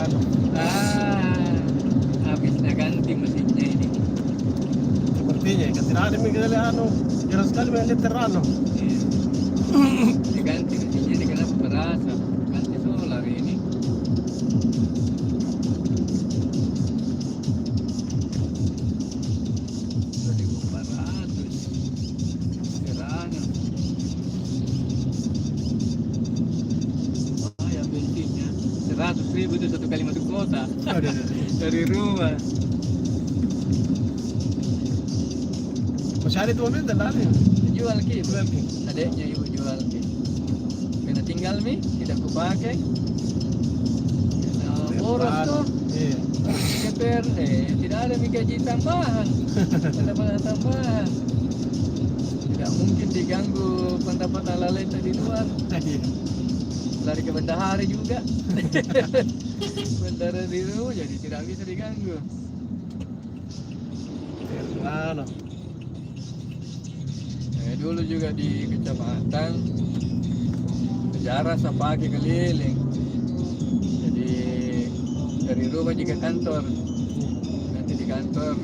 Terano. Habis na ganti mesinnya ini. Sepertinya kan tidak ada Miguel anu. Jarang sekali main Terano. Diganti mesinnya ini kenapa berasa? Ganti solar ini. Ribu itu satu kali masuk kota dari rumah. Masih ada itu mobil dan ada Jual ki, jual ki. adeknya ibu jual ki. Kena tinggal mi, tidak kupakai. Kena boros tuh. Iya. KPR, tidak ada mi gaji tambahan, pendapatan tambahan. Tidak mungkin diganggu pendapatan lain di luar. Lari ke bendahara juga. Bendahara di rumah jadi tidak bisa diganggu. Terano. Dulu juga di kecamatan sejarah saya pakai keliling. Jadi dari rumah juga kantor. Nanti di kantor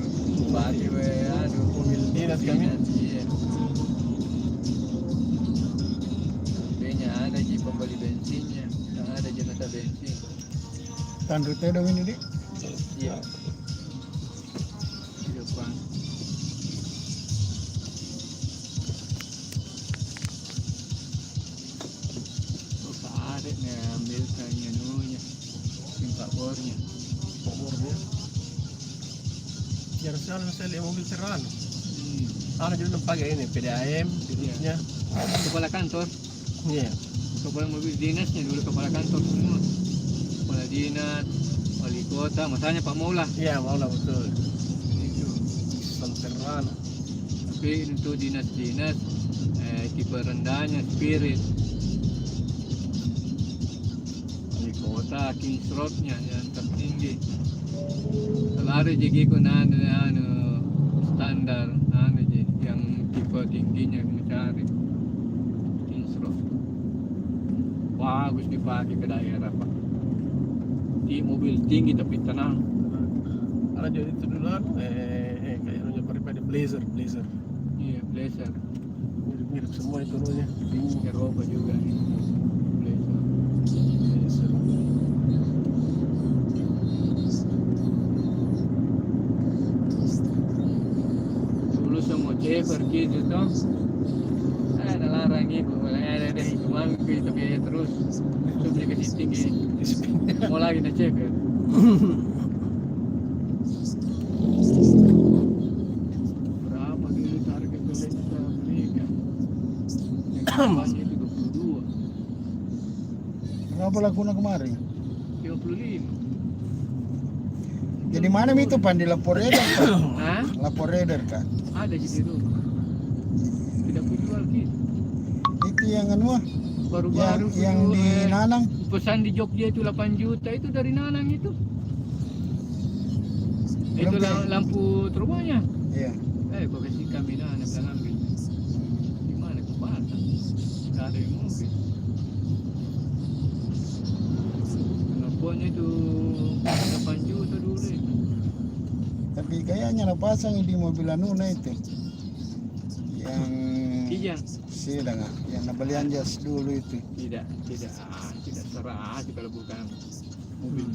pakai mobil dinas kami. Iya. Bensinnya ada di pembeli bensinnya, yang ada jenazah bensin. Tandu tedong ini dik. Iya. Di depan. Ada nih ambil kayaknya nunya, timpak bornya. Umurnya. Jarang sekali saya lihat mobil Terano. Ada juga pakai ini PDAM, dirutnya. Kepala kantor. Iya. Kepala mobil dinasnya dulu kepala kantor semua. Kepala dinas, wali kota, masanya Pak Maula. Iya, mau lah betul. Itu. Terano. Tapi untuk dinas-dinas, tipe rendahnya Spirit. Wali kota, Kings Road-nya yang tertinggi. Kalau ada jadi ko na standar, yang tipe tingginya mencari. Kings Road. Bagus dipakai ke daerah Pak. Di mobil tinggi tapi tenang. Ada juga itu dulu kayaknya pada Blazer. Iya, Blazer. Mirip semua itu dulunya. Eropa juga nih. Blazer. Blazer. Dulu semua ceper gitu toh. Ada larang ibu, ada deh cuma kita biaya terus. Itu beli ke tinggi. Mau lagi na ceper. Berapa dulu harga keletnya mereka? Yang banyak itu 22. Berapa laguna kemarin? 55. Jadi mana itu pan di Laporeder kan? Hah? Laporeder kan? Ada di rumah. Tidak jual gitu. Itu yang anu ah, Baru-baru yang di Nanang. pesan di Jogja itu 8 juta itu dari Nanang itu. Itu Lebih. lampu terbangnya. Iya. Kok kasih kami Nanang dan ambil. Gimana ke Batam? Gak ada yang mobil. Teleponnya itu 8 juta dulu itu. Tapi kayaknya napasang di mobil anu na itu. Yang Kijang. sedang yang nabalian jas dulu itu. Tidak serah kalau bukan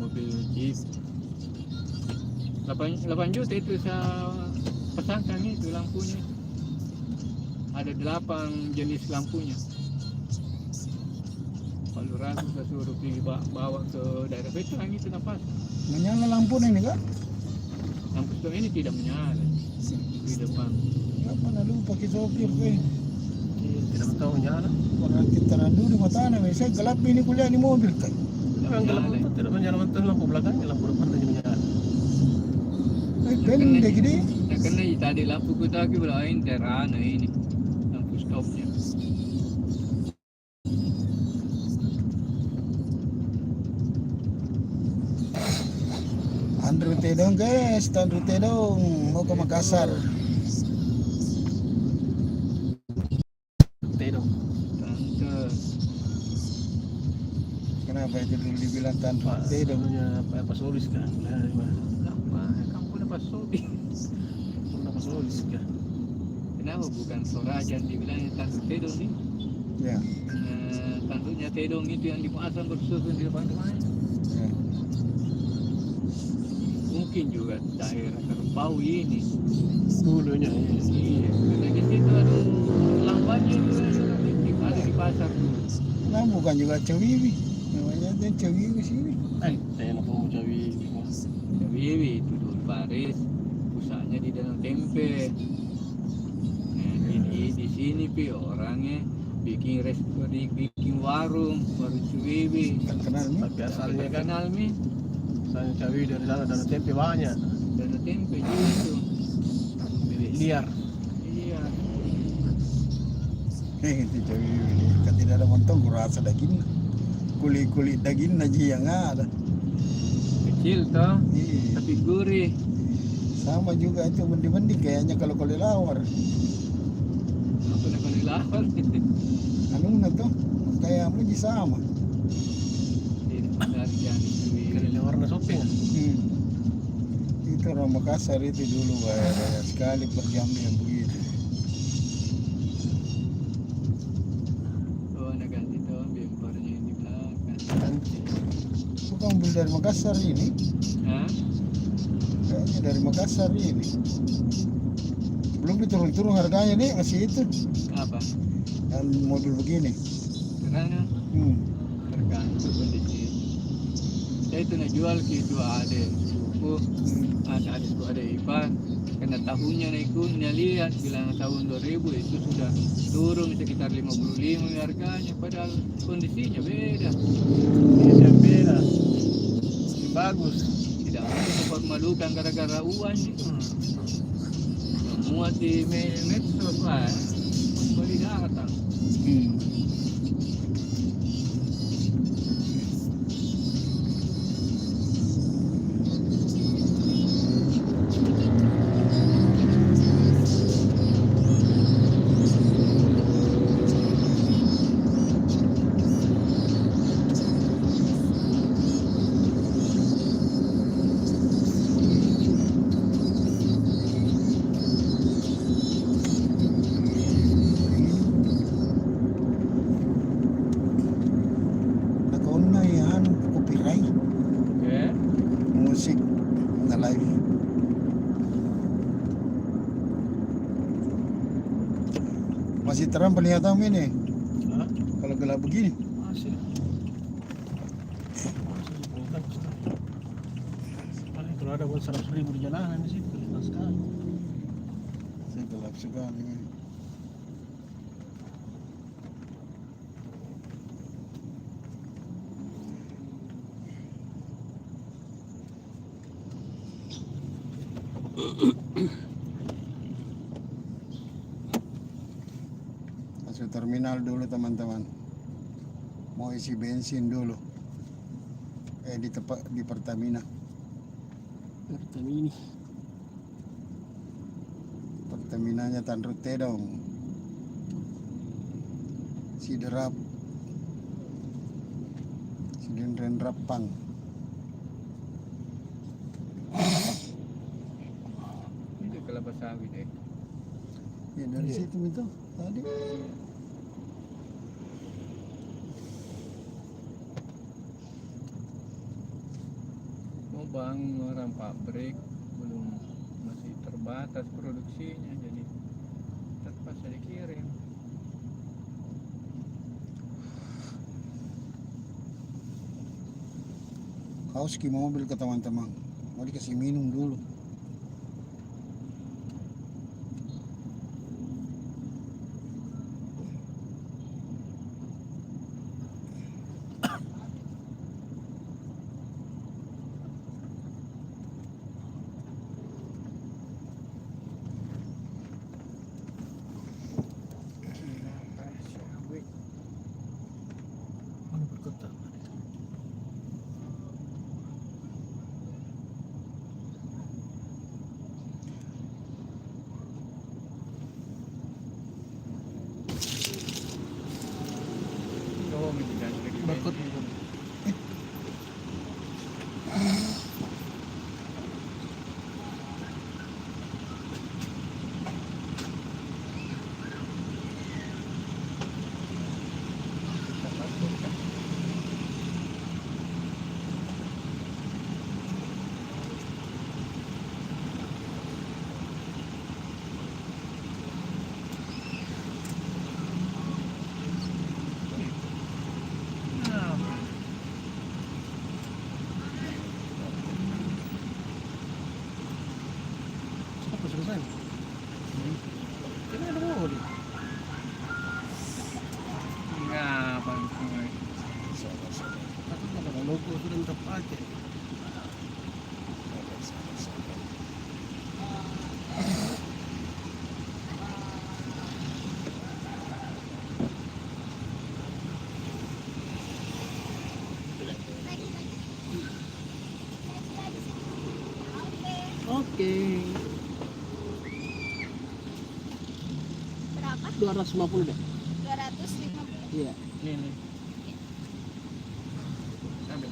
mobil jeep. 8 juta itu saya pesankan itu lampunya. Ada 8 jenis lampunya. Kalau ragu saya suruh bawa ke daerah Betang itu nafas. Menyala lampu ini kan? Lampu stop ini tidak menyala di depan. Kenapa nak lupa kita sopir ke? Tidak tahu nyala. Orang kita randu di mata anak, saya gelap ini kuliah di mobil kan? Memang gelap itu tidak menyala mentah lampu belakangnya, lampu depan saja menyala. Pendek gini. Nah, karena tadi lampu kutaki berlain Terano ini lampu stopnya. Andrew Tedong guys, Andrew Tedong mau ke Makassar. Tedong. Tante. Kenapa itu dulu dibilang bilang kan Tedo. Apa solis ka? Apa? Kamu pun apa sobi? Apa solis ka? Kenapa bukan Sorajan dibilangnya tanduk Tedong nih? Ya. Tanduknya Tedong itu yang dipasang bersusun di depan rumahnya. Ya. Mungkin juga daerah Terpaui ini. Dulunya. Iya, karena di situ ada lambannya juga ada di pasar dulu. Nah, bukan juga Cewiwi. Namanya tuh Cewiwi sini. Saya nak mau cawi. Wiwi itu dulu Paris, pusatnya di Danau Tempe. Nah, ini di sini pi orangnya bikin restoran, bikin warung Ciwiwi. Tak kenal nih. Tapi asalnya kan Kenal mi? saya cawi dari sana dan tempe banyak. Danau Tempe juga itu. Bilik liar. Iya. Itu Cewiwi. Kan tidak ada montong kurasa daging. Kulit daging aja yang ada. Kecil toh, Iya. tapi gurih. Sama juga itu mending kayaknya kalau lawar. Apa nak kali lawan? Anu na to, kayak apa sih sama. Ini dari Ciwiwi. Kali warna shopping. Itu orang Makassar itu dulu banyak sekali per jamnya yang begitu. Oh, nak ganti toh bempernya yang di belakang. Nanti. Bukan mobil dari Makassar ini, Hah? kayaknya dari Makassar ini. Belum diturun-turun harganya nih, masih itu. Apa? Yang mobil begini. Karena tergantung kondisi. Saya itu nak jual ke itu ada suku, ada itu ada ipar. Karena tahunnya naiknya lihat bilang tahun 2000 itu sudah turun sekitar 55 harganya, padahal kondisinya beda. Ini yang beda. Ini bagus. Tidak mungkin mempermalukan gara-gara uang itu. Muat di medsos lah, beli datang. Nakaon na yan, copyright, Oke. musik na live. Masih terang penglihatan ini Hah? kalau gelap begini. Masih. Paling kalau ada buat 100.000 di jalanan di situ, jelas sekali. Saya gelap sekali ini. Masuk terminal dulu teman-teman. Mau isi bensin dulu. Di Pertamina. Pertamini. Pertaminanya Tanrut Tedong. Siderap. Sidendren Rapang. Ini kelapa sawit deh. Ya dari Iya. situ itu tadi. Mau bangun orang pabrik belum, masih terbatas produksinya, jadi terpaksa dikirim. Haus ki mobil ke teman-teman. Mau dikasih minum dulu. Mana berkota? pakai Berapa? 250 deh. 250. Iya. Ini. Ambil.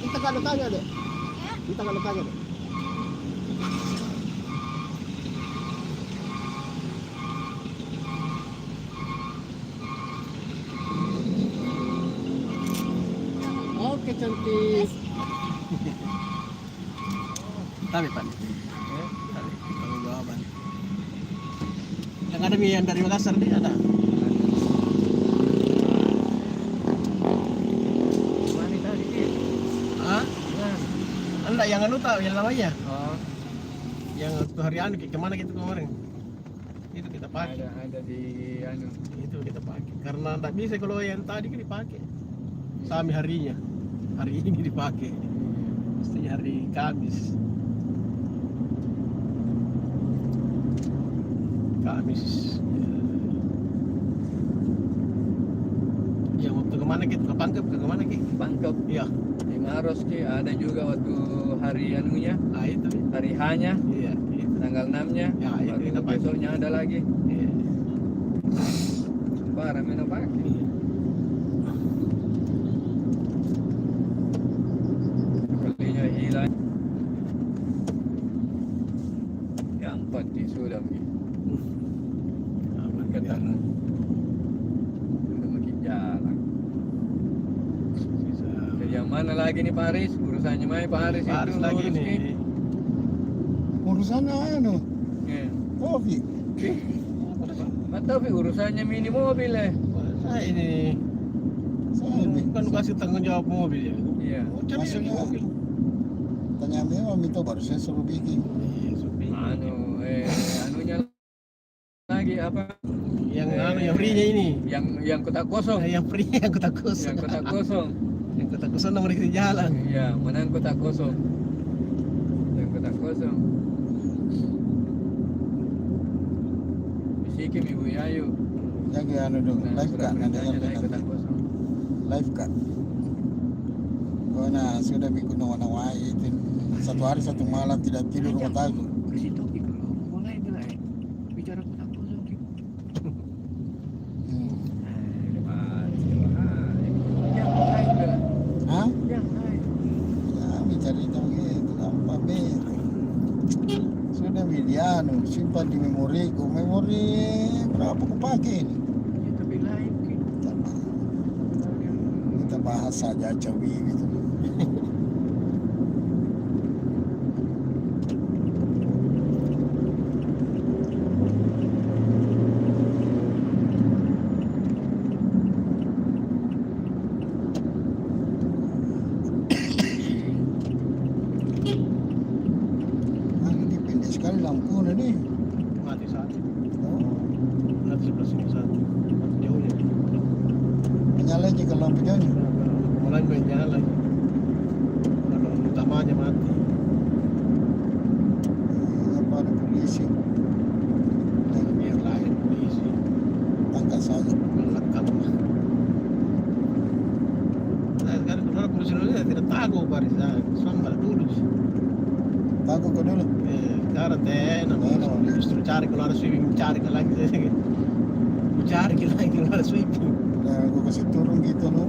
Kita kalau tanya deh. Ya. Kita kalau tanya deh. Oke cantik. Tapi Pak. Tanggung jawaban. Yang ada yang dari Makassar nih ada. Mana tadi Ki? Hah? Nah. Enggak yang anu tahu yang namanya. Oh, Yang waktu hari anu kemana kita kemarin? Itu kita pakai. ada di anu. Itu kita pakai. Karena enggak bisa kalau yang tadi kan dipakai. Sampai harinya. Hari ini dipakai. Mesti hari Kamis. Kamis. Yang waktu kemana kita ke Pangkep ke kemana kita? Pangkep Iya. di Maros Ki, ada juga waktu hari anunya, Ah itu. hari H-nya, Iya. Itu. tanggal 6-nya. Ya, itu Baru kita pakai. besoknya ada lagi. Iya. Parah meno pakai. Kalinya hilang. Yang pasti sudah Ki. Aman Ketat. kan? Udah makin jalan. Bisa. Yang mana lagi nih Pak Aris? Urusannya mana Pak Aris Harus itu lagi urus, Ki? nih. Urusannya anu, Iya. kopi. Nggak tahu Fi, urusannya mini mobil ya. Saya ini Saya bukan kasih tanggung jawab mobil ya. Iya. Oh, cari Maksudnya? mobil. Tanya memang minta baru saya suruh bikin. Iya, Sopi. Anunya lagi apa? Yang anu yang free-nya ini. Yang kotak kosong. Yang free yang kotak kosong. Yang kotak kosong. Yang kotak kosong nomor di jalan. Iya, mana yang kotak kosong? Yang kotak kosong. Bisikin Ibu Yayu. Yang anu dong, Nah, live surat kan ada perintahnya yang naik kotak nanti. kosong. Live kan. Oh nah, sudah bikin warna itu 1 hari 1 malam tidak tidur rumah tahu. Kasih topik kalau mulai mulai bicara kotak kosong. Yang lain dah. Hah? Yang lain. Ya, bicara itu begitu, apa ber? Sudah mediano, simpan di memoriku. Memori berapa aku pakai ini? Ya, tapi lain Ki. Kita bahas saja cawi gitu. Ah, ini pendek sekali lampu nih. Mati satu. Oh, Mati sebelah sini satu. Mati jauhnya. menyala aja kalau lampu jauhnya. Mulai main nyala. Kalau utamanya mati. Apa ada polisi? Dan Biar lain polisi. tangkap saja. Melekam. Nah, sekarang kalau polisi Indonesia tidak tahu barisan. Sama dulu. Takut kau dulu. Sekarang justru cari kalau ada sweeping, cari ke lagi cari ke lagi kalau ada sweeping. Nah, aku kasih turun gitu loh.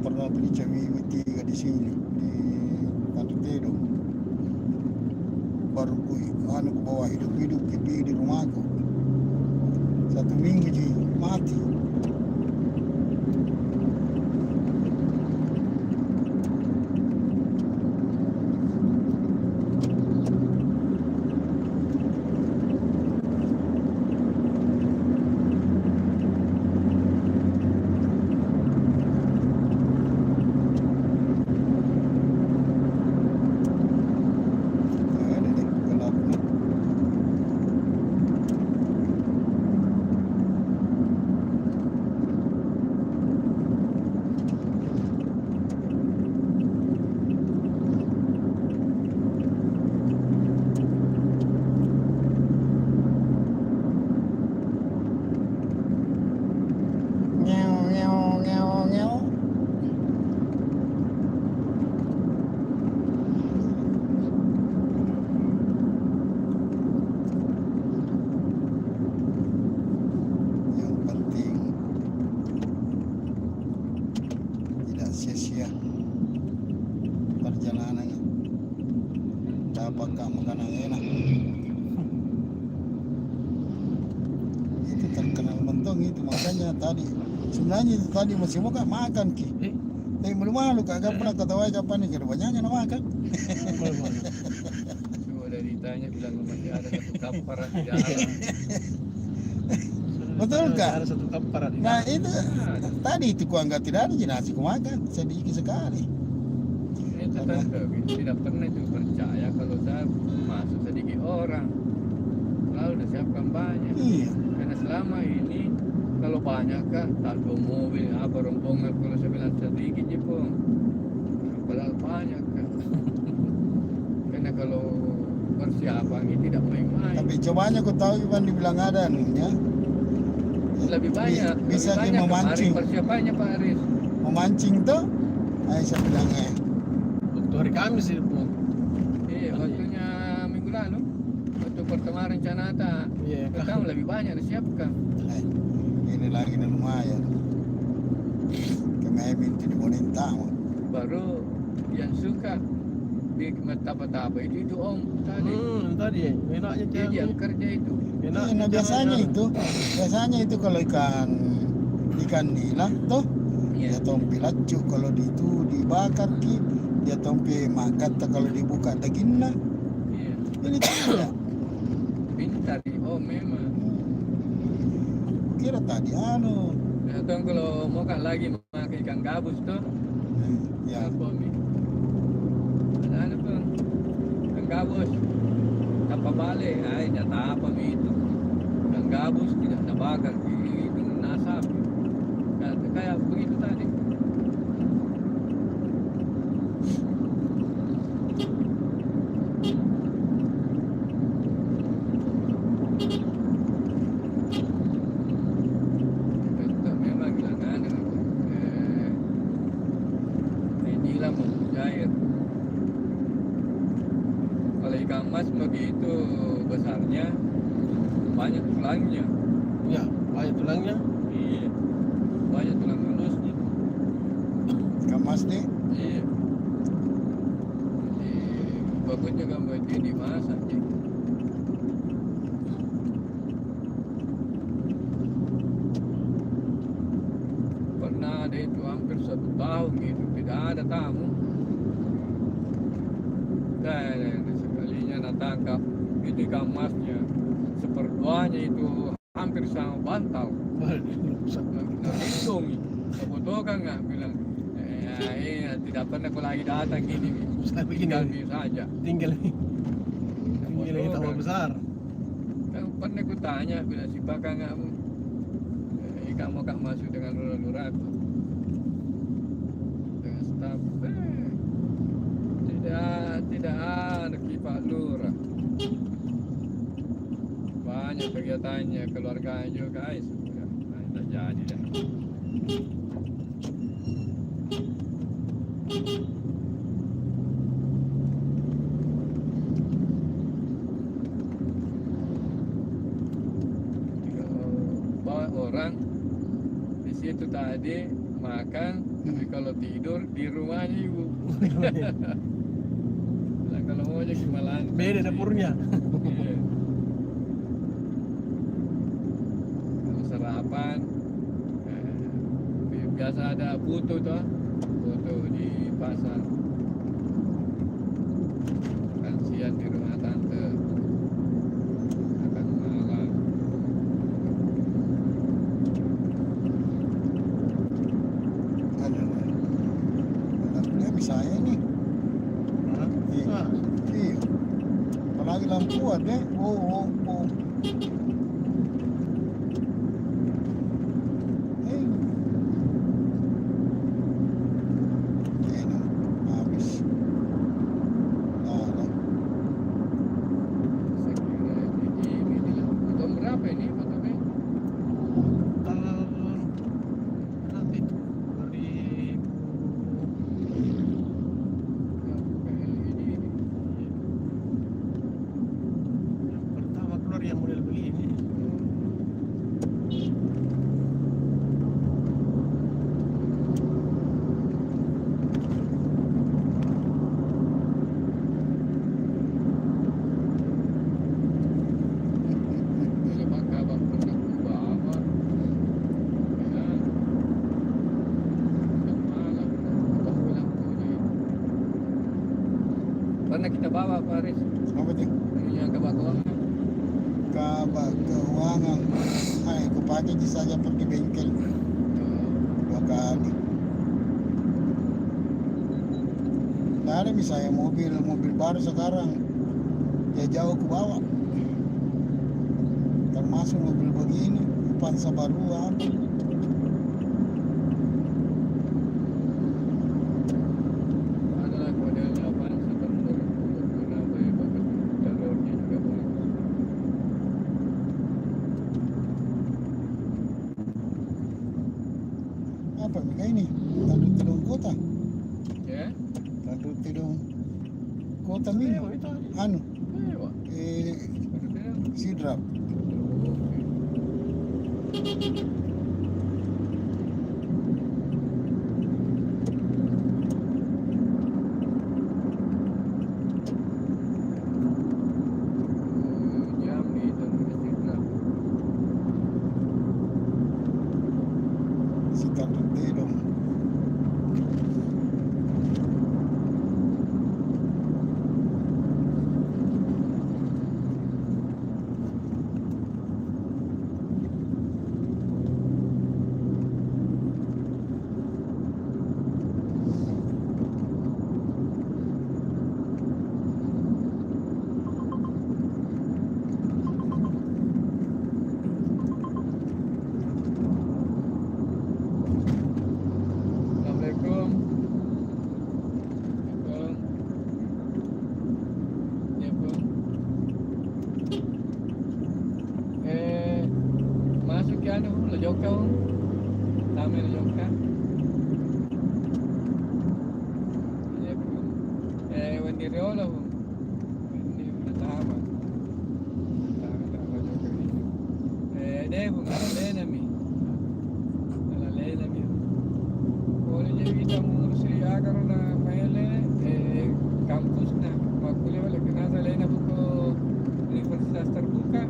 pernah beli cewek tiga di sini di Pantai Tedong. Baru ku bawa hidup kipi di rumahku. 1 minggu ji mati. Ada deh gelap nih. Ngeong ngeong ngeong ngeong. Yang penting tidak sia-sia perjalanannya. Dapatkan makanan enak. Itu terkenal mentong itu, makanya tadi sebenarnya itu tadi masih mau makan ki. Tapi malu-malu kagak pernah ketawa kapan nih kebanyakan makan. Malu-malu. Coba udah ditanya bilang masih ada 1 kamparan di dalam. Betul kak? Ada 1 kamparan di Nah dalam. itu tadi itu ku anggap tidak ada jenazah ku makan sedikit sekali. Ini tetangga tidak pernah itu percaya kalau saya masuk sedikit orang. Lalu udah siapkan banyak. Iya. Karena selama ini kalau banyak kan tak ada mobil apa rombongan, kalau saya bilang sedikit jepong padahal banyak kan. Karena kalau persiapan ini tidak main-main. Tapi cobanya ku tahu Ivan dibilang ada anunya. Lebih banyak, Bisa lebih dia banyak memancing. kemarin persiapannya Pak Aris. Memancing tuh. Saya bilangnya. Waktu hari Kamis itu. Iya, waktunya minggu lalu. Waktu pertama rencana tak. Iya. Pertama lebih banyak disiapkan. Ini lagi nih lumayan. Kami minta di Monintang. Baru yang suka di tapa-tapa itu om tadi. Tadi enaknya Dia cewek. yang kerja itu. Nah, biasanya itu kalau ikan nila tuh dia Iya. tompi lacu kalau dibakar ki dia tompi makan kalau dibuka dagingnya Iya. ini tidak Pintar di om memang. kira tadi Nah, tuh kalau mau kan lagi memakai ikan gabus tuh, ya apa mi? Ada tuh ikan gabus. Tanpa balik, jatah apa mi itu? Ikan gabus tidak nabakar itu nasab. Kayak begitu tadi. Itu memang bilangan inilah mujair. Kalau ikan mas begitu besarnya banyak tulangnya. Ya, banyak tulangnya. Iya. Banyak tulang halusnya. kemas nih Iya. Jadi bagusnya kamu itu dimasak. Ji. Pernah ada itu hampir 1 tahun gitu tidak ada tamu. Dan sekalinya natangkap itu ikan masnya seperduanya itu hampir sama bantal. Nah, hitung, foto kan nggak bilang, tidak pernah aku lagi datang gini, Saya tinggal begini. bisa aja. Tinggal lagi tambah besar. Kan pernah aku tanya, bilang si bakal nggak kamu kak masuk dengan lurah-lurah dengan staf, tidak ada kipak lurah. Banyak kegiatannya, keluarganya juga, sudah, tidak jadi dah. Kalau bawa orang di situ tadi makan, tapi kalau tidur di rumahnya ibu. Nah, kalau mau aja gimana? Beda dapurnya. Iya. Kalau sarapan, biasa ada putu tuh, putu di pasar. Makan siang di rumah tante, makan malam. Ada bisa ini. Iya. Ah, Iya. Apalagi lampu ada. Oh. Eh. Enak. Habis. Nah. Saya kira ini lah. Tahun berapa ini fotonya? tahun nanti 2000. Yang pertama keluar yang model begini. Pernah kita bawa Paris, Apa tuh? yang ke Batuangan. Kabak keuangan. Aku pakai saja pergi bengkel 2 kali. Nggak ada misalnya mobil baru sekarang ya jauh ke bawah. Termasuk mobil begini, Avanza baru ambil. Adalah model apaan sih kenapa ya bagus jalurnya juga bagus. Apa mereka ini? Tanduk Tidung Kota. Ya, Tanduk Tidung Kota ini. Lewat itu aja. Anu, lewat. Baru bilang. Sidrap. Jambi dan Istiqlal. Si Tanduk Tidung. Assalamualaikum. Ya, Bung. Masuk ke anu, Lojoka, Bung. Taman Lojoka. Ya, Bung. Wendi Riola, Bung. Wendi Unatama. Tak Lojoka ini. Deh, Bung, Alalena mi. Alalena mi. Boleh jadi kita mengurus ya karena maile kampus na makuliah oleh kena lain buku universitas terbuka.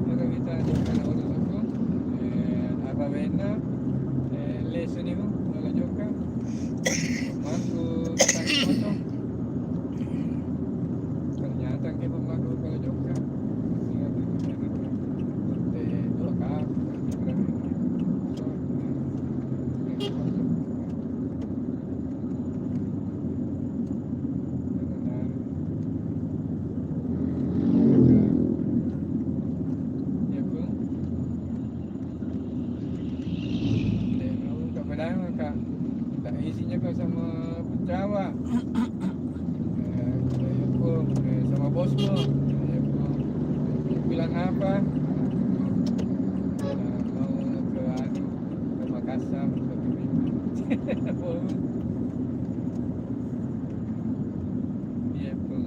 Maka kita akan urus itu apa benda lesson itu mulai juga masuk tadi foto. Ternyata kita masuk kalau juga. Dua kali. Isinya kau sama Jawa, sama bosmu, bilang apa? Mau ke anu, ke Makassar satu minggu. Iya pun.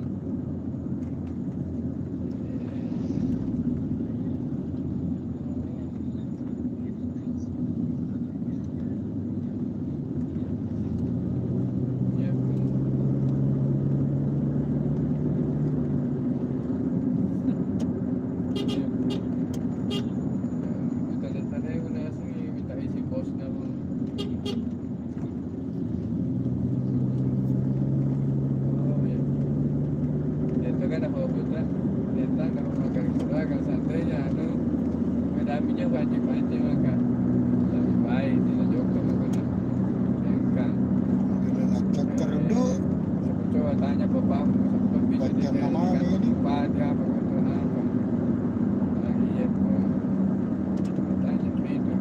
dami niya panci-panci maka lebih baik tidak joko maka kan Kalau nak cakar dulu, coba tanya bapakmu sebelum bisa Baca nama dikatakan ini. pada apa kata apa lagi ya tanya beda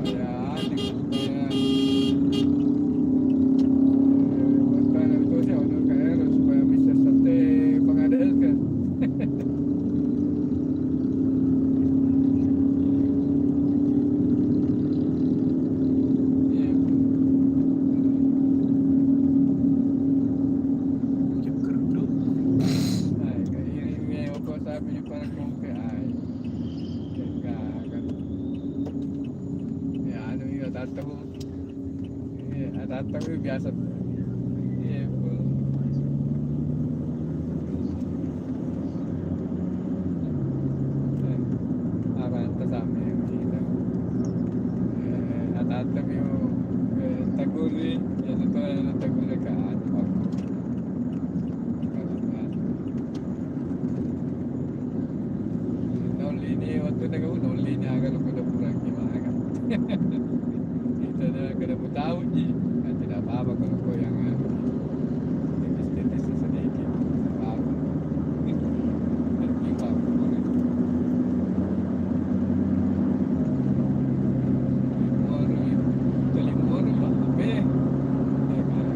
ya adik ya bukan itu sih untuk KR supaya bisa sate pengadilkan iya Cekerdo. ay kayak ini apa sabi di parang kongke ay kagagan ya ano yung atataw yung biasa iya po akan kasama yung kita atataw yung taguri yan ito na taguri ka ano ako nolini waktu nagawa nolini agak ko na purang gimaga ito na kada mo tahu ji tidak apa-apa kalau kau yang tipis-tipis sedikit apa-apa terkimbang limur apa ya kan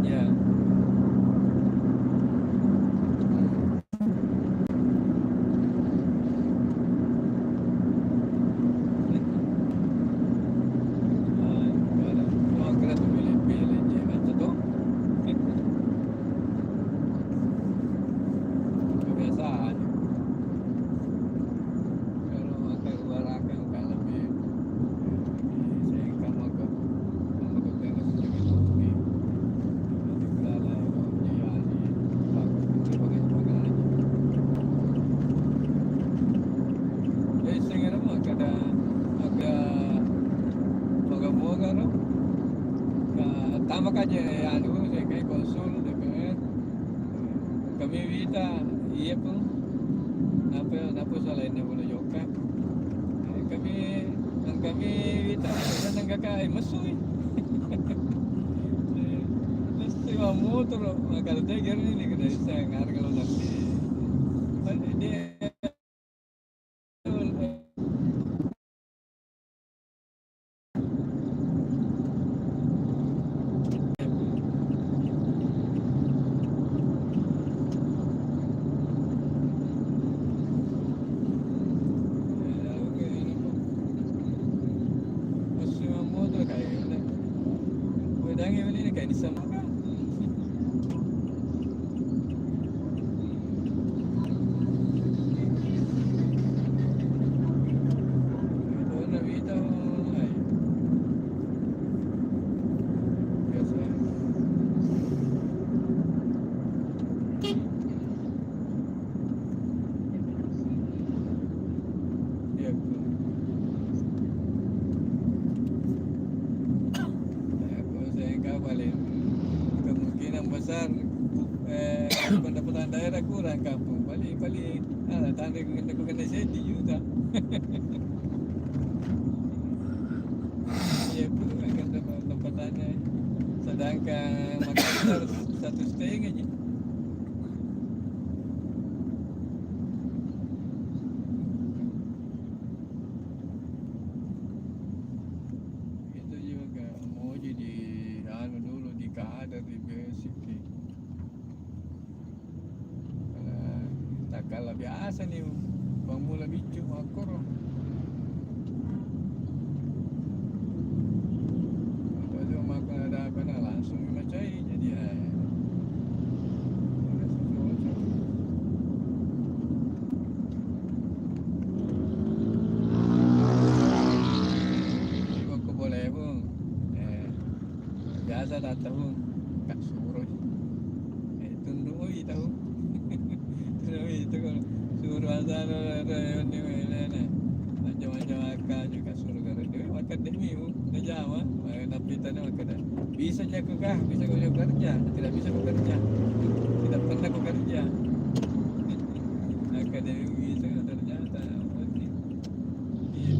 ya kalau kena tu pilih-pilih je macam tu kebiasaan kalau akan ubarakan kan lebih saya kamu ke tengok macam itu ni nanti kelala dia ni bagus pakai aja jadi saya nama kada agak moga-moga no tama kaje anu saya kayak konsul DPR kami Vita iya po napa selainnya boleh joka kami Vita dan kakak masuk Nasti wa motor kalau tiger ini kada bisa ngar kalau nanti dia Wedangnya ini kayak disamakan. Itu Nabi tahu, biasa. Iya. Paling kemungkinan besar pendapatan daerah kurang kampung paling tanding dengan kena sedi juga ya perlu kan tempat-tempatannya sedangkan Makassar 1,5 aja itu juga mau jadi anu dulu di kader di basic tak kalah biasa nih pemula bicu makor kalau makan ada apa nah langsung macai jadi boleh pun biasa tak tahu kak suruh tunduk tahu tunduk itu kalau suruh asal ada ni mana macam-macam akak juga suruh kalau dia makan demi na Jawa tapi tadi makan bisa jago kah bisa kau kerja tidak bisa kau kerja tidak pernah kau kerja akademi gitu ternyata okey iya.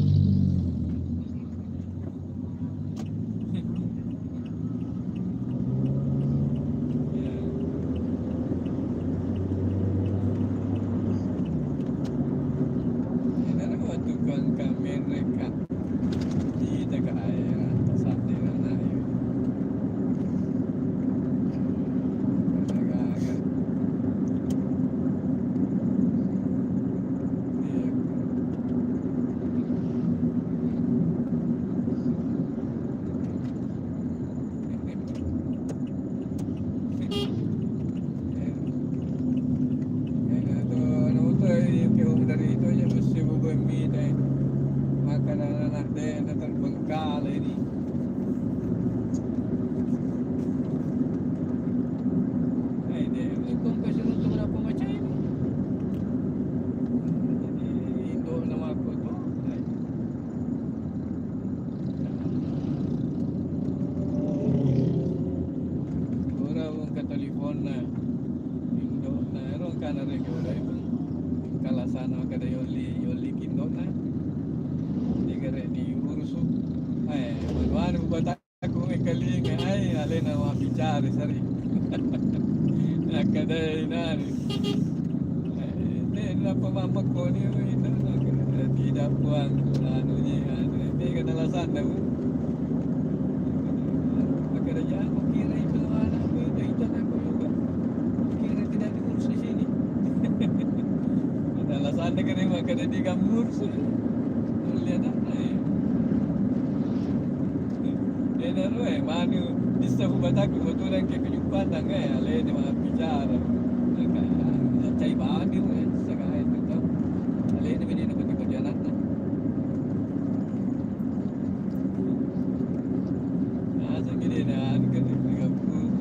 Dari itu aja mesti bumi deh makanan anak deh terbengkal ini kau kasih untuk berapa macam ini jadi Indo nama aku tu orang ke telefon lah Indo nah orang kan ada orang kalau sana kada yoli kindo na digare di urusu baru buat aku kali ngai alena wa bicara sari kada nani ne apa mama ko ni itu tidak puan anu ni ini kada alasan dah kada jangan kira itu mana itu aku juga kira tidak diurus di sini alasan dia kena makan di gamur lihat apa dia nak mana bisa buat aku betul yang kehidupan dah kan ale dia mah bicara cai bahan dia sekarang itu tahu ale dia begini nak pergi perjalanan segini dah kan gamur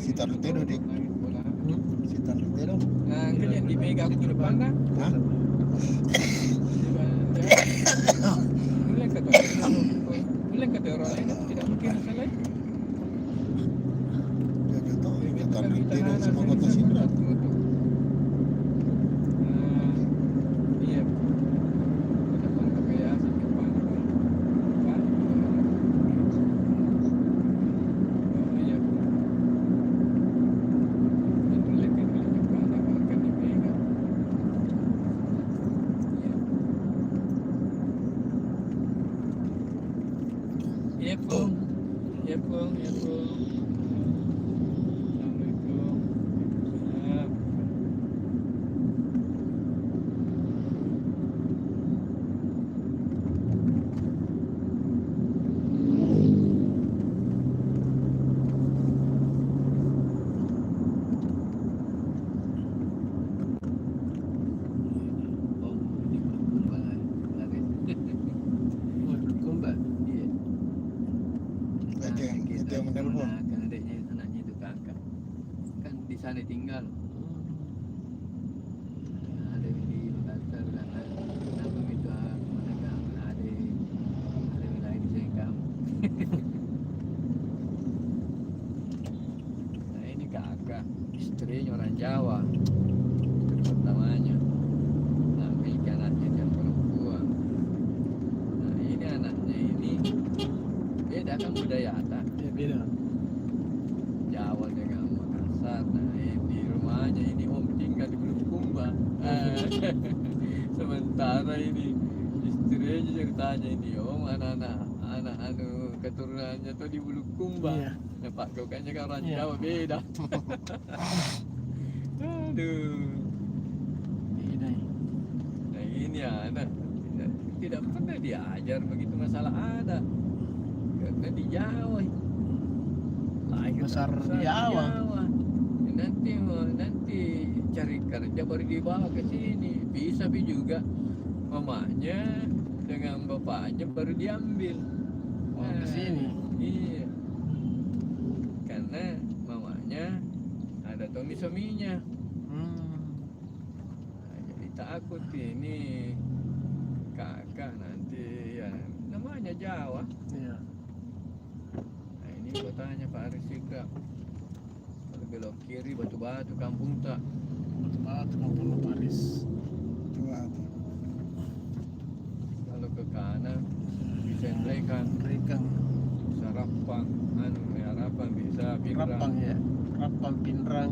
Si Tarutero di. Si Tarutero. Pero Nah, kalian di mega aku di depan dah. Hah? Boleh kata orang lain aku tidak mungkin masalah. dia kata Kita ikatan kan kita tidak anak sama kota Sindra. Iya. Depan KPA di depan. Depan. Iya. Boleh kan di depan akan di mega. Iya. Pung. Iya, Pung. Assalamualaikum. Ya. Kumbang. Iya. Itu yang menelpon. Kan adiknya anaknya itu kakak. Kan di sana tinggal. Ada di Makassar dan kenapa itu mana kan ada wilayah di Sengkang. Nah ini kakak, istrinya orang Jawa, istri pertamanya. Nah miliki anaknya yang perempuan. Nah ini anaknya ini beda kan budaya Atak. Ya beda. Jawa dengan Makassar. Nah di rumahnya ini om tinggal di Bulukumba. Sementara ini istrinya ceritanya ini om anak anu keturunannya tuh di Bulukumba. Iya. Nah, Pak kokanya kan orang Iya. Jawa beda. Aduh. Beda. Nah ini anak tidak pernah diajar begitu masalah adat. Karena di Jawa lahir Besar dan di Jawa. Nanti cari kerja baru dibawa ke sini. Bisa juga mamanya dengan bapaknya baru diambil. Oh, ke sini. Iya. Karena mamanya ada suaminya. Nah, jadi takut ini kakak nanti ya namanya Jawa. Iya. Nah ini kotanya Pak Aris juga. Kalau belok kiri batu-batu kampung tak. Batu-batu kampung Paris. Coba tuh. Kalau ke kanan bisa Endrekan, Rekang. bisa Rapang, Harapan bisa Pindrang. Rapang ya. Rapang Pindrang.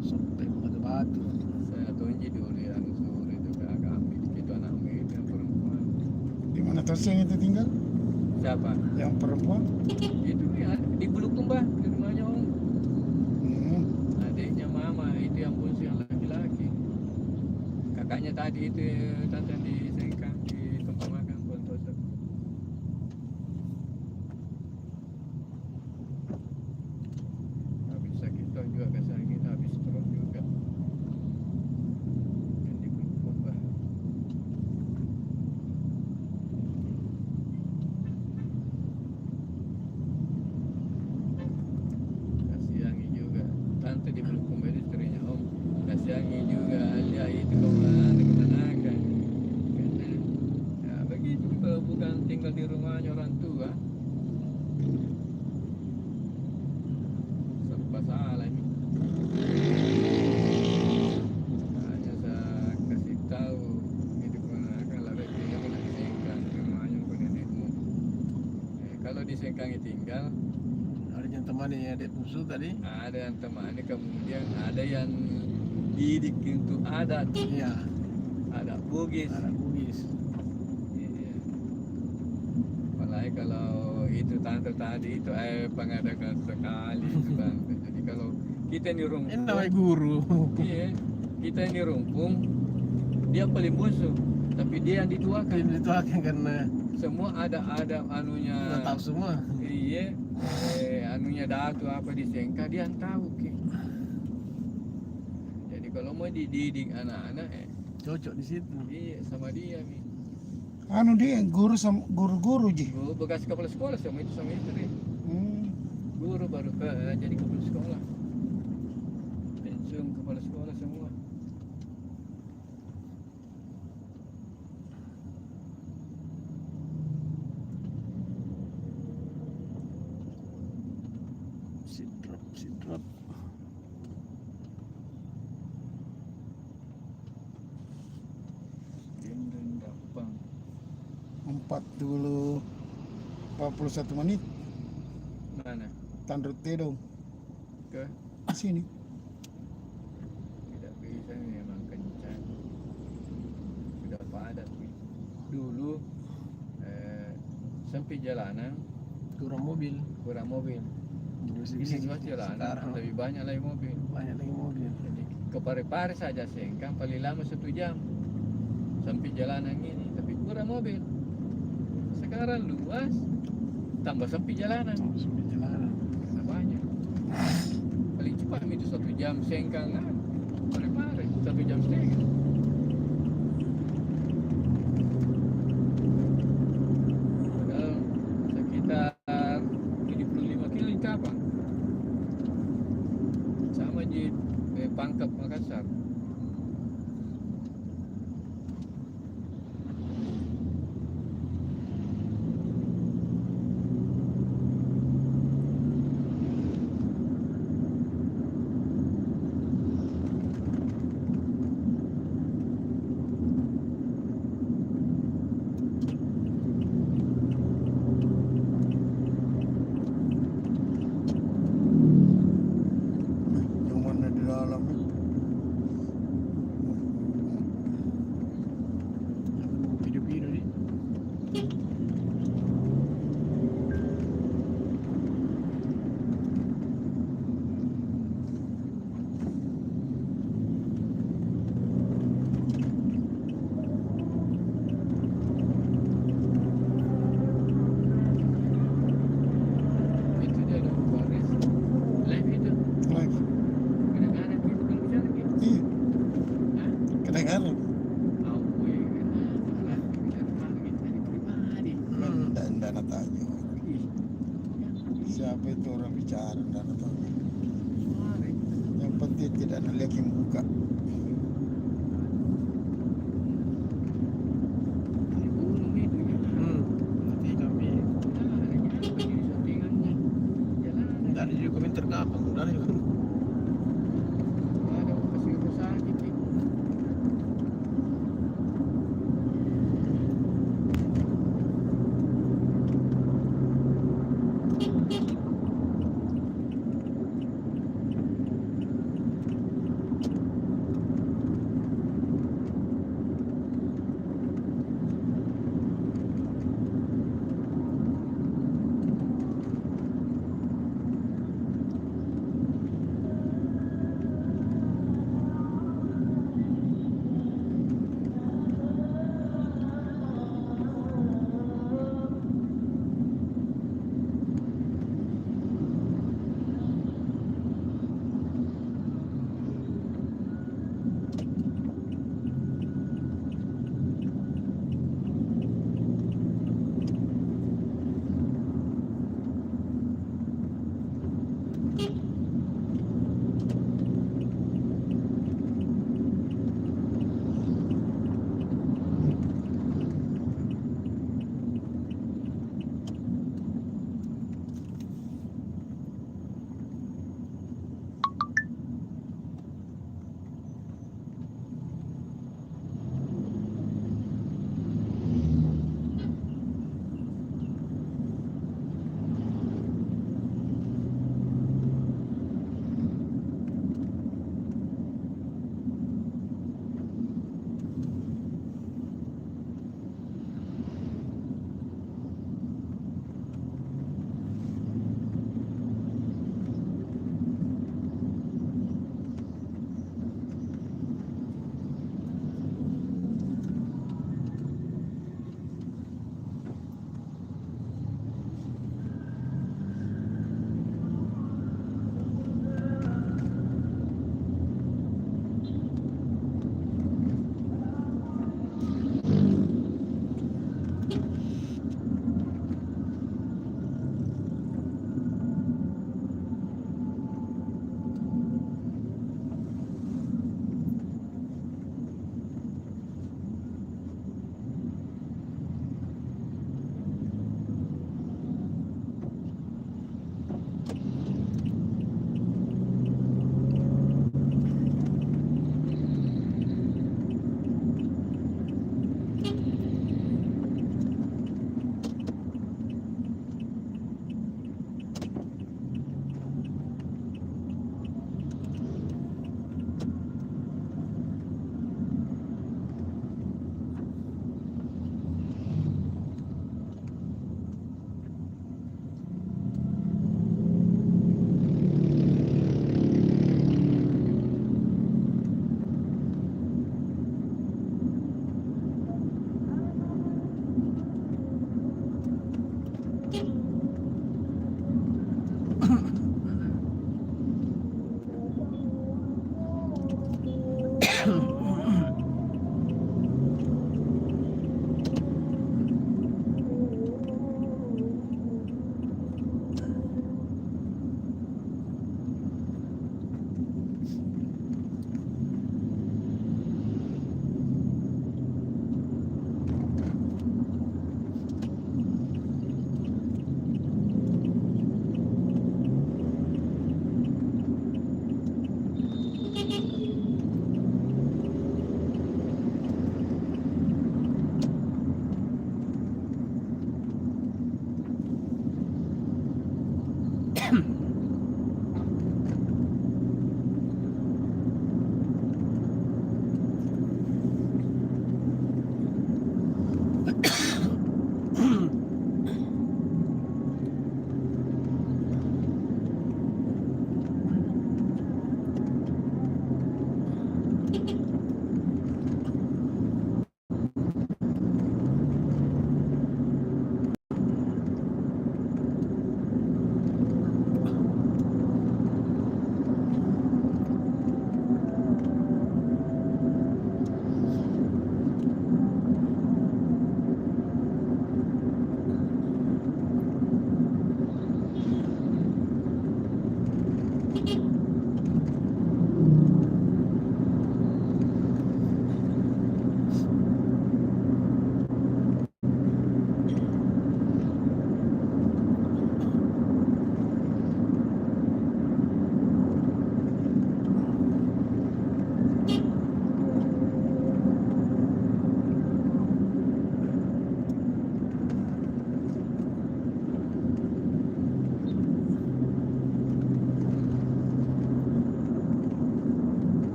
Sampai batu-batu. Saya tunjuk dulu yang sore itu ke kami, itu anak itu yang perempuan. Di mana Toseng itu tinggal? Siapa? Yang perempuan? Itu ya di Bulukumba, di rumahnya Om. Hmm. Adiknya mama itu yang bungsu yang laki-laki. Kakaknya tadi itu tante di Sengkang di tempat makan Pontoso. Habis sakit toh juga kesakit, habis stroke juga. Yang di Bulukumba. Kasihangi juga tante di Bulukumba itu istrinya Om. Kasihangi juga dia itu kemana-mana kan. Karena ya begitu kalau bukan tinggal di rumahnya orang tua. Serba salah ini. Hanya saya kasih tahu itu keponakan lah tinggal di Sengkang rumahnya ke nenekmu. Kalau di Sengkang tinggal Ada yang temani adik bungsu tadi. ada yang temani, kemudian ada yang didik untuk adat, Iya. ada Bugis. Anak Bugis. Iya. Apalagi kalau itu tante tadi itu pengadakan sekali itu tante. Jadi kalau kita ini Ini rumpung, namanya guru. iya, kita ini rumpung, dia paling musuh, tapi dia yang dituakan. Ini dituakan karena Semua ada anunya. udah tahu semua. Iya, anunya datu apa di Sengka dia yang tahu ki. Jadi kalau mau dididik anak-anak Cocok di situ. iya sama dia mi. Anu dia guru sama guru-guru ji. Guru bekas kepala sekolah sama itu istri. Hmm. Guru baru jadi kepala sekolah. Pensiun kepala sekolah semua. Sidrap. Dan gampang. 41 menit. Mana? Tanduk Tedong. Ke? Sini. Tidak bisa, memang kencang. Sudah padat. Dulu sempit jalanan, Kurang mobil. kurang mobil. Ini luas jalanan, Sekarang lebih banyak lagi mobil. banyak lagi mobil. Jadi ke Parepare saja sengkang paling lama 1 jam. Sempit jalanan ini, tapi kurang mobil. Sekarang luas, tambah sempit jalanan. Sampai jalanan. Karena banyak. Paling cepat itu 1 jam sengkang kan. Parepare 1 jam setengah. Padahal sekitar 75 kilo kapan? Sama di Pangkep Makassar. Yang mana di dalam ni? Video-video ni. Itu dia ada baris. Live itu. Live. Kadang-kadang kita kalau bicara gitu. Iya. Hah? Kedengaran. Awe, kenapa? Bicara pagi tadi pribadi. Ndak nak tanya. Ih, Siapa itu orang bicara? Ndak nak tanya. mari. Yang penting tidak ada lagi yang buka. Di gunung itu ya. Nanti kami Ada apa di sampingannya? Jalan. dari komentar gampang dari Ada kasih rumah sakit nih.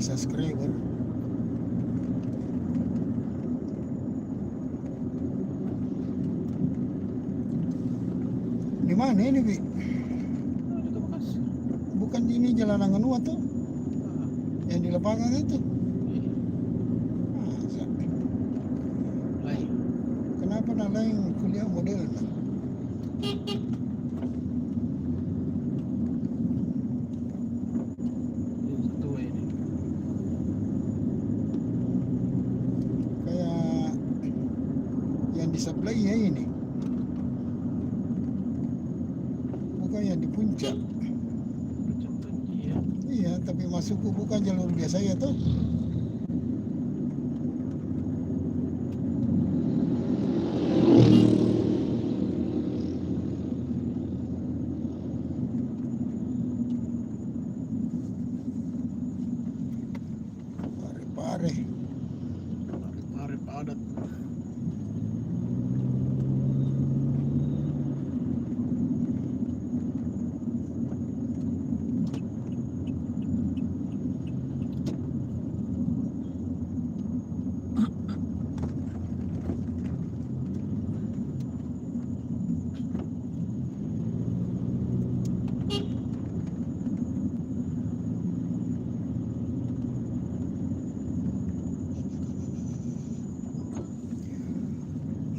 beli subscriber. Di mana ini, Bi? Ada ke Bekasi. Bukan di ini Jalan Anganua tuh, Ah, yang di lapangan itu. iya. Masa? Lain. Kenapa nak lain kuliah model? Ini satu ini. Kayak yang di supply ya ini, bukan yang di puncak. Macam tinggi ya. Iya, tapi masukku bukan jalur biasa ya tuh. Pare-pare. Pare padat.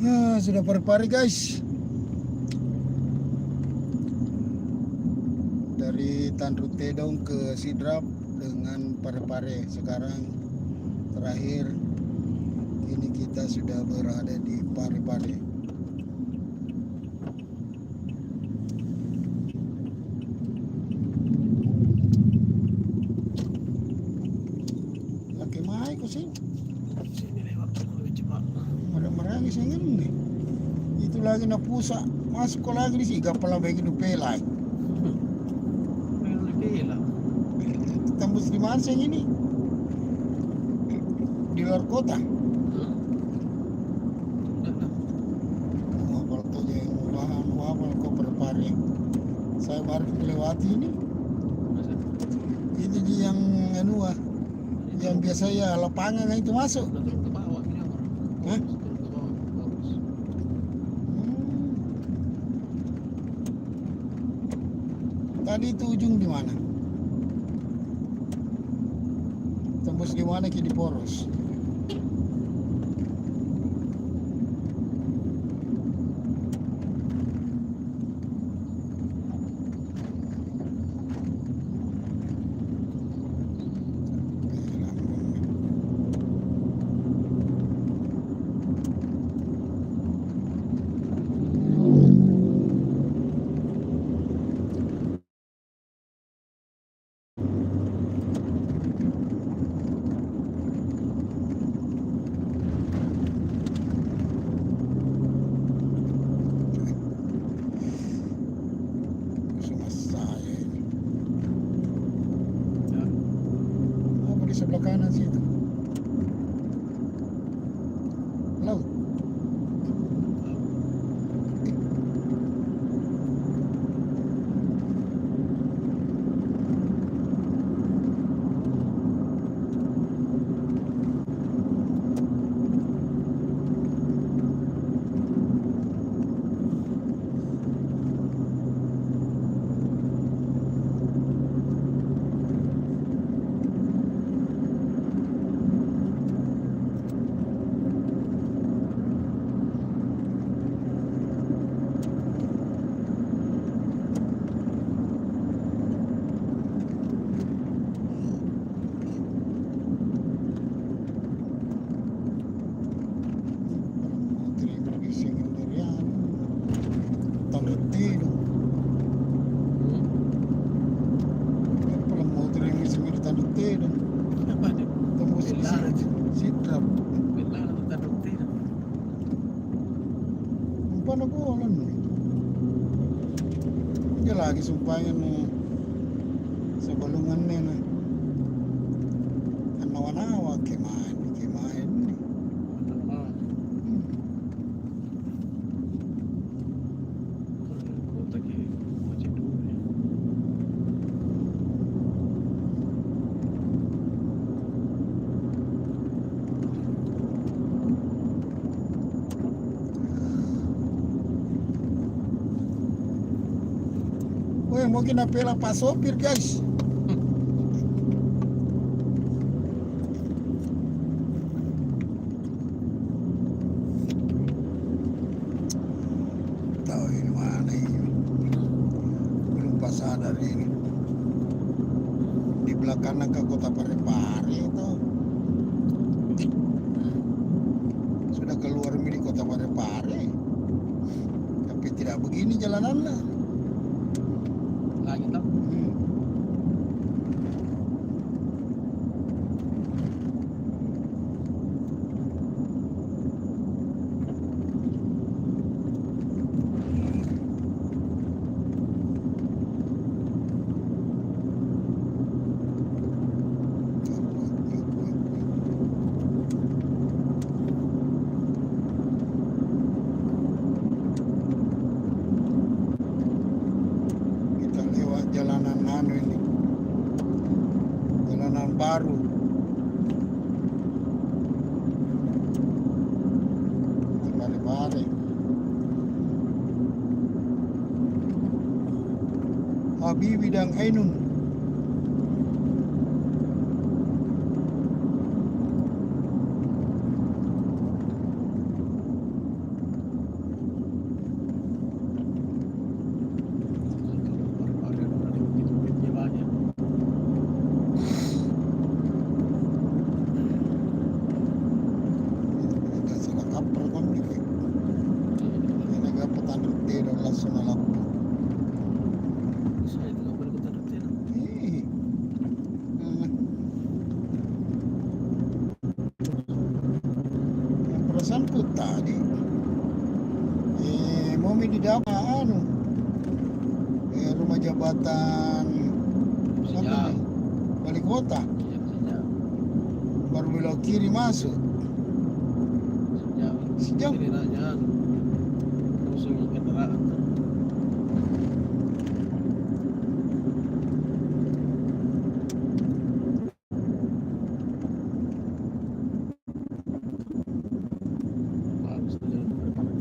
Ya, sudah pare-pare guys. Dari Tandru Tedong ke Sidrap dengan pare-pare. Sekarang terakhir ini kita sudah berada di pare-pare. Laki mai ko sih. Sini lewat lebih cepat. Marami sih nih. Itu lagi na pusa. Masuk ko lagi di siga pala bagi du pelay. Meron lebih lah. Tembus di mana sih ini? Di luar kota. Wabal to yang bahan wabal ko pare-pare. Saya baru melewati ini. Ini di yang anu yang biasa ya lapangan itu masuk. Udah turun ke bawah ini orang. Hah? Turun ke bawah. Bagus. Tadi itu ujung di mana? Tembus di mana ki di Poros? Sama saya ini. Ya. Apa di sebelah kanan situ? Laut. Terima kasih Dorian. Tandru Tedong. Pala mau terima semir Tandru Tedong. Apa nih? Tembus di Belar. Sidrap. Belar atau taruh tidak? Paano ko alam eh. Hindi lagi sumpayan sa balungan na yun. Ang nawa-nawa, kimain. Ah, kota ki macam dulu. mungkin apela Pak sopir guys. Tahu ini mana ini. Belum pas sadar ini. Di belakang ke kota Parepare itu. Sudah keluar milik kota Parepare. Tapi tidak begini jalanannya. Lagi tau. Kita lewat jalanan anu ini. Jalanan baru. Parepare. Habibi dan Ainun. Kita salah kaprah kan gitu. Ini agak petani tidak langsung lapor. Saya juga boleh kota Dutena. Ih. Yang perasaanku tadi Momi di dapat anu rumah jabatan apa Sejauh. ini? Wali kota Iya, sejauh. baru belok kiri masuk Sejauh. Sejauh? Ini nanya. Langsung kendaraan. Bagus tuh jalan Parepare.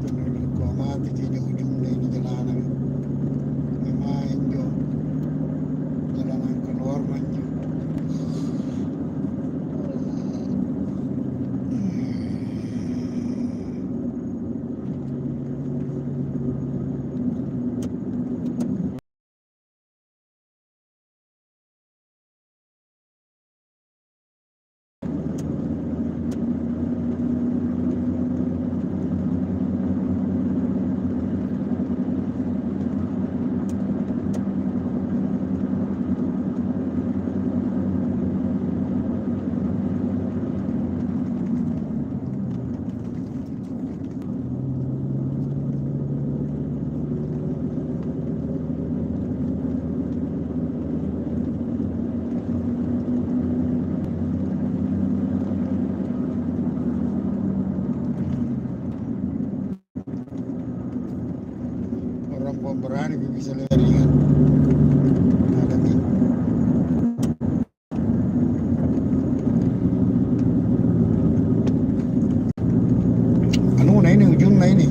Tenang ku amati kayaknya ujungnya ini jalanan main jo jalanan keluar mainnya. Orang pemberani bisa lewat ringan. Ada nih. Anu nah ini ujungnya ini.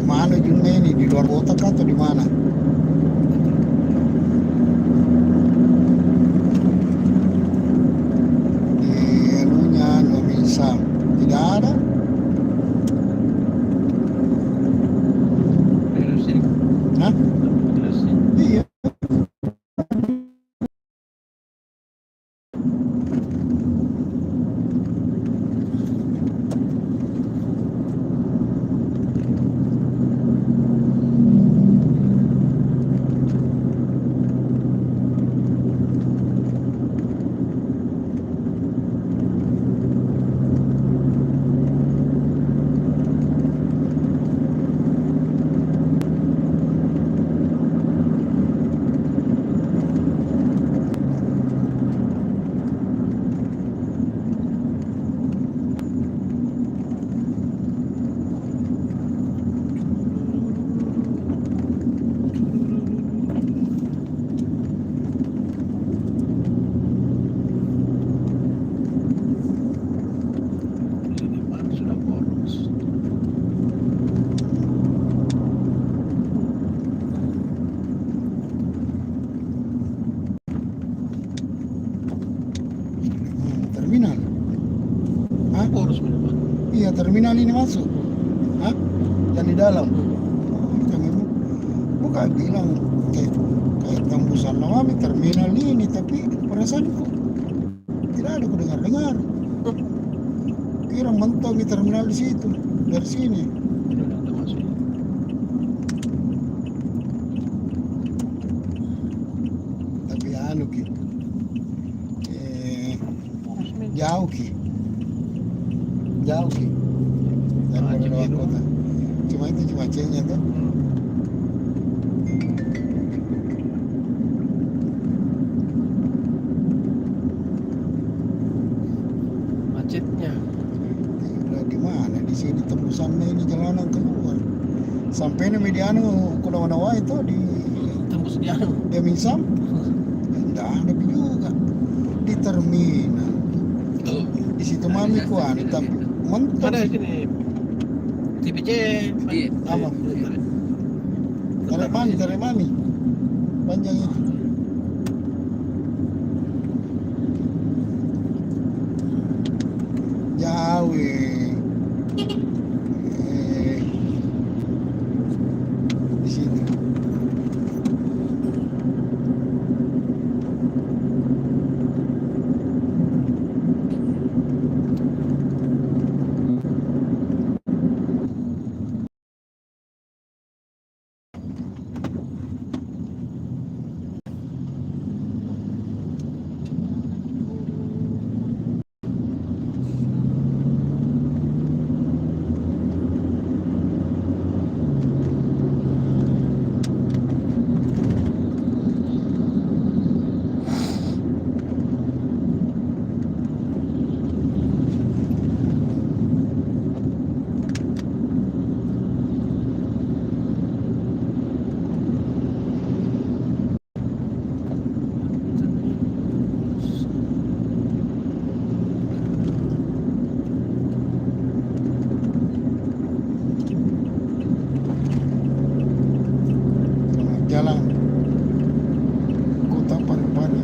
Mana ujungnya ini di luar kota kah atau di mana? Di anunya Nusa tidak ada. Daerah sini. Hah? Daerah sini. Iya. iya terminal ini masuk. Hah? Yang di dalam. Kami bukan bilang kayak tembusan Nawami terminal ini, tapi perasaanku tidak ada ku dengar. Kira mentok di terminal di situ dari sini. Udah masuk. Tapi anu ki, jauh ki dari luar kota. Cuma itu cuma C-nya tuh. Macetnya. Udah di mana di sini tembusannya ini jalanan keluar. Sampai nih mediano kuda-kuda itu di Tembus dia. Deminsam. Tidak ada juga di terminal. Di situ mami kuan tapi mentok. Ada di sini. TPC. Iya. Apa? Tarik mami. Panjang itu. Jauh. Di situ. Jalan kota Parepare.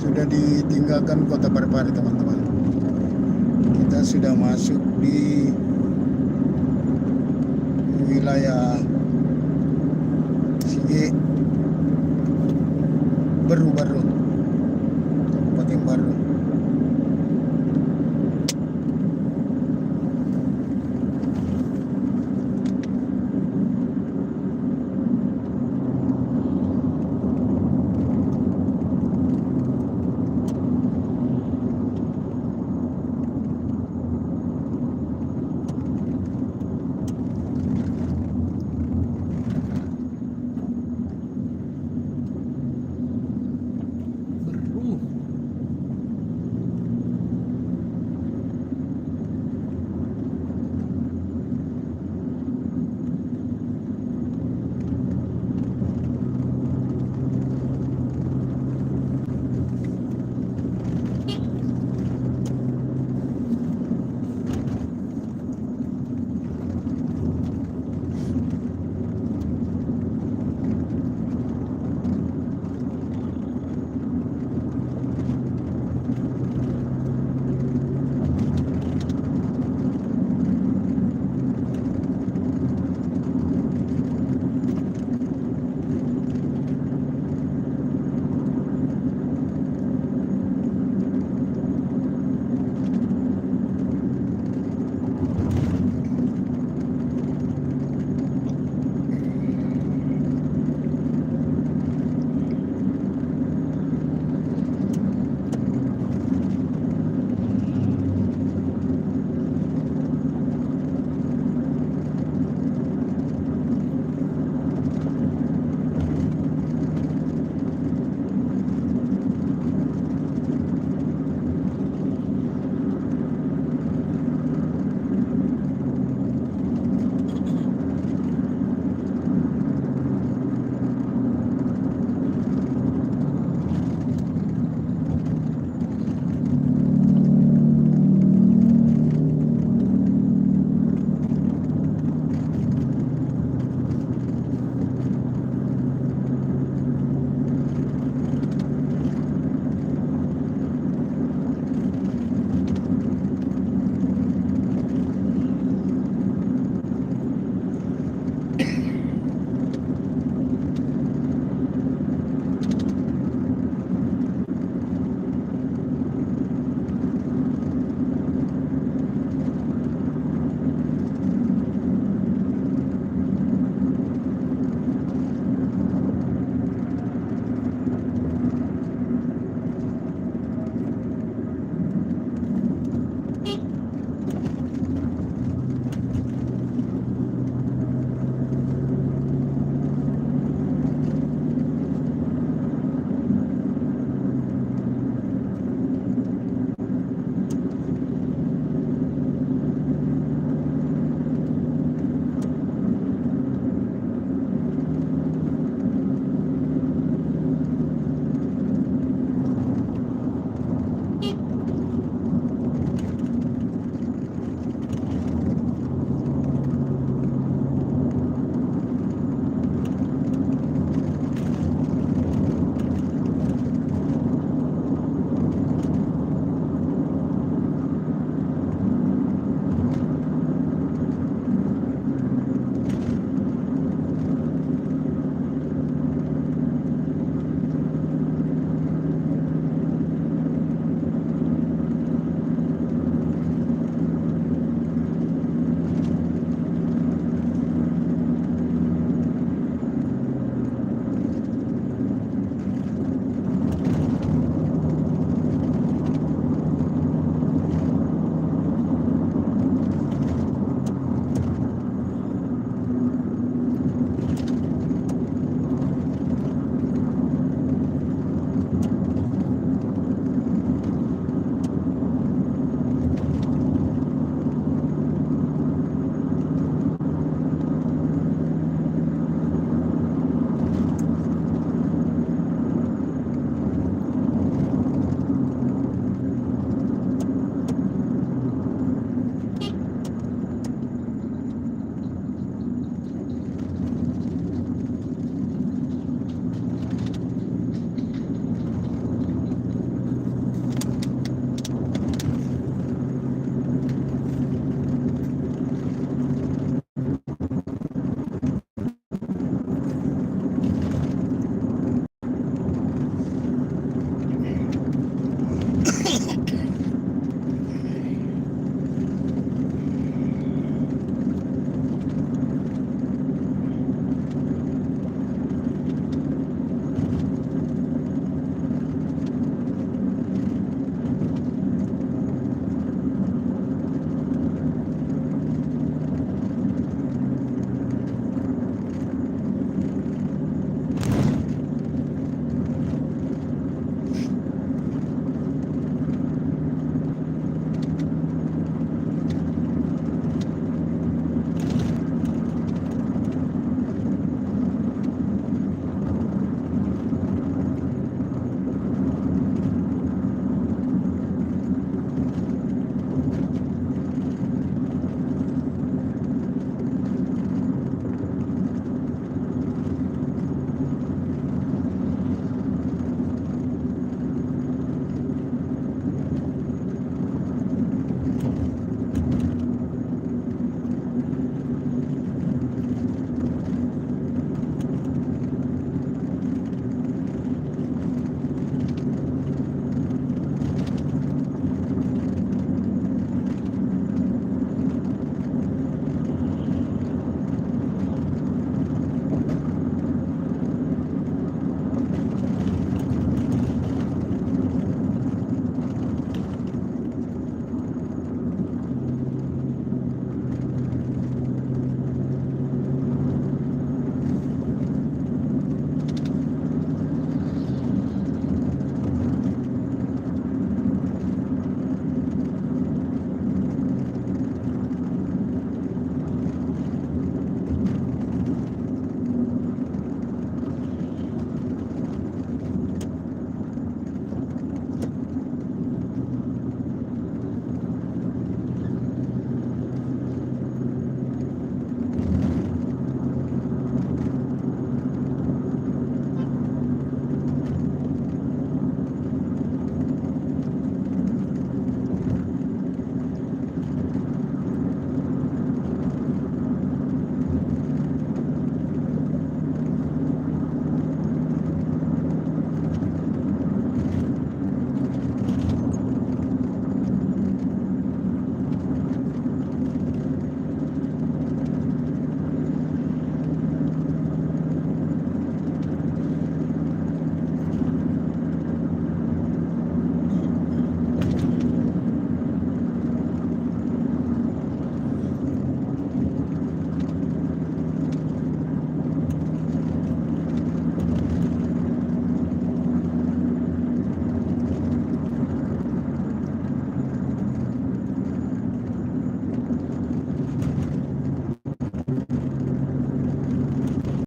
Sudah ditinggalkan kota Parepare teman-teman. Kita sudah masuk di wilayah Sige baru